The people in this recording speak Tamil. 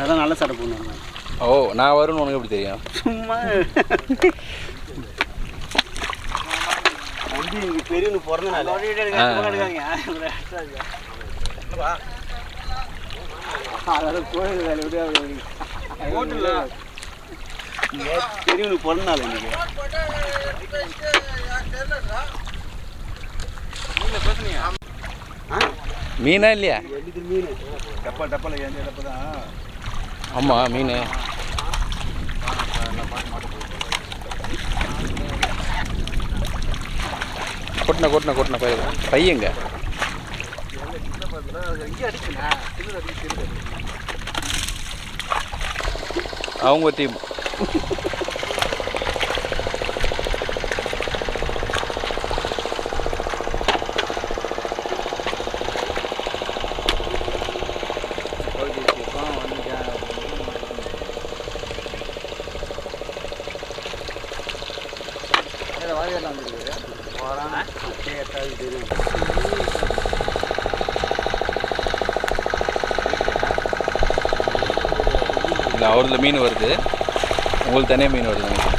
அதான் நல்ல சட்டை போடணும். ஓ நான் வரும்னு உனக்கு எப்படி தெரியும்? சும்மா இங்கே பெரியவனு பிறந்தனால அதோட கோயில் வேலை எப்படியா பெரியவனுக்கு பிறந்தனால இன்னைக்கு மீனா இல்லையா? மீன் டப்பாவில் ஏன் டப்பா தான். ஆமாம் மீன். கொட்டின பையங்க அவங்க டீம். இல்லை அவரில் மீன் வருது, உங்களுக்கு தனியாக மீன் வருது.